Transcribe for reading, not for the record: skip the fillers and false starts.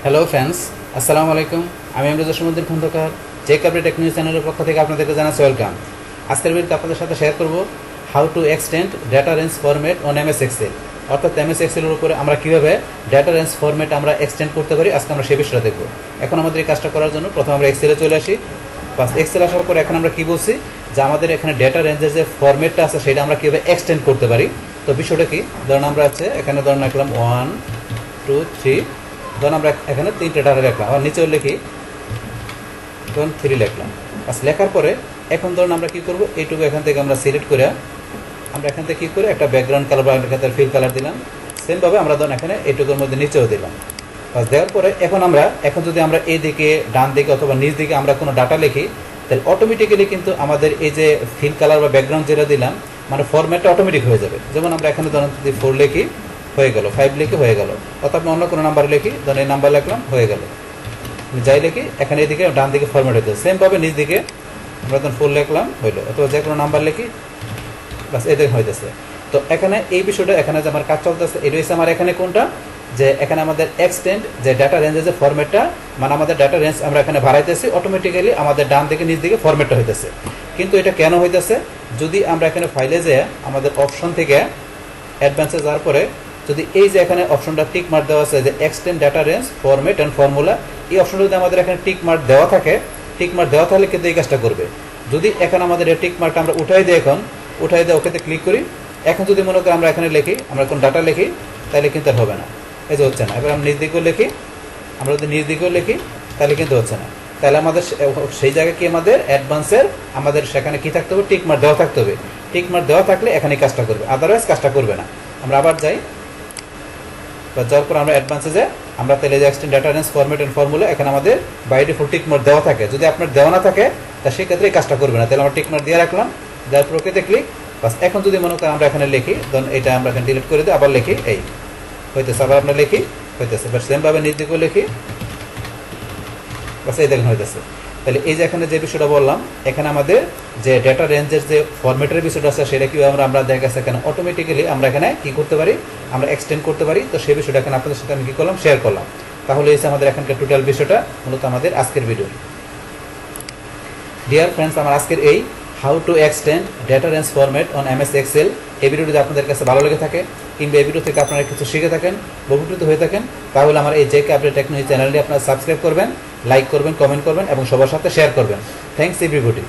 Hello friends, আসসালামু আলাইকুম। আমি Jasimuddin Khandakar, check update technology চ্যানেলের পক্ষ থেকে আপনাদেরকে জানাচ্ছি ওয়েলকাম। আজকের ভিডিওতে আপনাদের সাথে শেয়ার করব how to extend data range format on MS Excel. অর্থাৎ এমএস এক্সেলের উপরে আমরা কীভাবে ডেটা রেঞ্জ ফরম্যাট আমরা এক্সটেন্ড করতে পারি, আজকে আমরা সেই বিষয়টা দেখব। এখন আমাদের এই কাজটা করার জন্য প্রথমে আমরা এক্সেলে চলে আসি। বাস এক্সেল আসার পর এখন আমরা কী বলছি যে আমাদের এখানে ডেটা রেঞ্জের যে ফরম্যাটটা আছে সেটা আমরা কীভাবে এক্সটেন্ড করতে পারি। তো বিষয়টা কি, ধরুন আমরা আছে এখানে ধরুন রাখলাম 1 2 3, ধরুন আমরা এখানে 3টে ডাটা লিখলাম, আর নিচেও লিখি ধরুন 3 লিখলাম। বাস লেখার পরে এখন ধরুন আমরা কী করবো, এইটুকু এখান থেকে আমরা সিলেক্ট করে আমরা এখান থেকে কী করে একটা ব্যাকগ্রাউন্ড কালার বা এখানে ফিল কালার দিলাম। সেমভাবে আমরা ধরুন এখানে এইটুকুর মধ্যে নিচেও দিলাম। বাস দেওয়ার পরে এখন যদি আমরা এই দিকে ডান দিকে অথবা নিচ দিকে আমরা কোনো ডাটা লিখি, তাহলে অটোমেটিক্যালি কিন্তু আমাদের এই যে ফিল কালার বা ব্যাকগ্রাউন্ড যেটা দিলাম মানে ফরম্যাটটা অটোমেটিক হয়ে যাবে। যেমন আমরা এখানে ধরুন যদি 4 লিখি হয়ে গেল, 5 লিখি হয়ে গেল, অথবা অন্য কোনো নাম্বার লিখি ধরুন এই নাম্বার লিখলাম হয়ে গেল। যাই লিখি এখানে এইদিকে ডান দিকে ফরম্যাট হয়ে যাবে। সেমভাবে নিচ দিকে আমরা ধরুন 4 লিখলাম হইলো, অথবা যে কোনো নাম্বার লিখি বাস এদের হইতেছে। তো এখানে এই বিষয়টা এখানে যে আমার কাজ চলতেছে এটা হচ্ছে আমার এখানে কোনটা, যে এখানে আমাদের এক্সটেন্ড যে ডাটা রেঞ্জের যে ফরম্যাটটা মানে আমাদের ডাটা রেঞ্জ আমরা এখানে বাড়াইতেছি, অটোমেটিক্যালি আমাদের ডান থেকে নিচ দিকে ফরম্যাটটা হইতেছে। কিন্তু এটা কেন হইতেছে, যদি আমরা এখানে ফাইলে যেয়ে আমাদের অপশন থেকে অ্যাডভান্সে যাওয়ার পরে যদি এই যে এখানে অপশনটা টিক মার্ক দেওয়া আছে যে extend data range format and formula, এই অপশনটা যদি আমাদের এখানে টিক মার্ক দেওয়া থাকে, টিক মার্ক দেওয়া থাকলে কিন্তু এই কাজটা করবে। যদি এখানে আমাদের এই টিক মার্কটা আমরা উঠাই দিই, এখন উঠাই দিয়ে ওকেতে ক্লিক করি, এখন যদি মনে করি আমরা এখানে লিখি আমরা কোন ডাটা লিখি তাহলে কিন্তু আর হবে না, এই যে হচ্ছে না। এবার আমরা নিজ দিকেও লিখি, আমরা যদি নিজ দিকেও লিখি তাহলে কিন্তু হচ্ছে না। তাহলে আমাদের সেই জায়গায় কি আমাদের অ্যাডভান্সের আমাদের সেখানে কি থাকতে হবে, টিক মার্ক দেওয়া থাকতে হবে। টিক মার্ক দেওয়া থাকলে এখানে কাজটা করবে, আদারওয়াইজ কাজটা করবে না। আমরা আবার যাই, যাওয়ার পর আমরা অ্যাডভান্সে যাই, আমরা তাহলে যে extend data range format and formula এখানে আমাদের বাই ডিফল্ট টিক মার্ক দেওয়া থাকে। যদি আপনার দেওয়া না থাকে তা সেক্ষেত্রে কাজটা করবে না। তাহলে আমরা টিক মার্ক দিয়ে রাখলাম, দেওয়ার পর ওকেতে ক্লিক। বাস এখন যদি মনে করেন আমরা এখানে লিখি, ধরুন এটা আমরা এখানে ডিলিট করে দিই, আবার লিখি এই হইতেছে, আবার আমরা লিখি হইতেছে। বাস সেমভাবে নিজ দিকেও লিখি, বাস এই দেখেন হইতেছে। তাহলে এই যে এখানে যে বিষয়টা বললাম, এখানে আমাদের যে ডেটা রেঞ্জের যে ফরম্যাটের বিষয়টা আছে সেটা কি আমরা দেখা গেছে এখানে অটোমেটিক্যালি আমরা এখানে কি করতে পারি, আমরা এক্সটেন্ড করতে পারি। তো সেই বিষয়টা এখানে আপনাদের সাথে আমি কি করলাম, শেয়ার করলাম। তাহলে এই আমাদের এখানকার টোটাল বিষয়টা মূলত আমাদের আজকের ভিডিও। ডিয়ার ফ্রেন্ডস, আমার আজকের এই how to extend data range format on MS Excel এই ভিডিওটি যদি আপনাদের কাছে ভালো লেগে থাকে কিংবা এই ভিডিও থেকে আপনারা কিছু শিখে থাকেন, উপকৃত হয়ে থাকেন, তাহলে আমার এই চেক আপডেট টেকনোলজি চ্যানেলটি আপনারা সাবস্ক্রাইব করবেন, লাইক করবেন, কমেন্ট করবেন এবং সবার সাথে শেয়ার করবেন। Thanks everybody.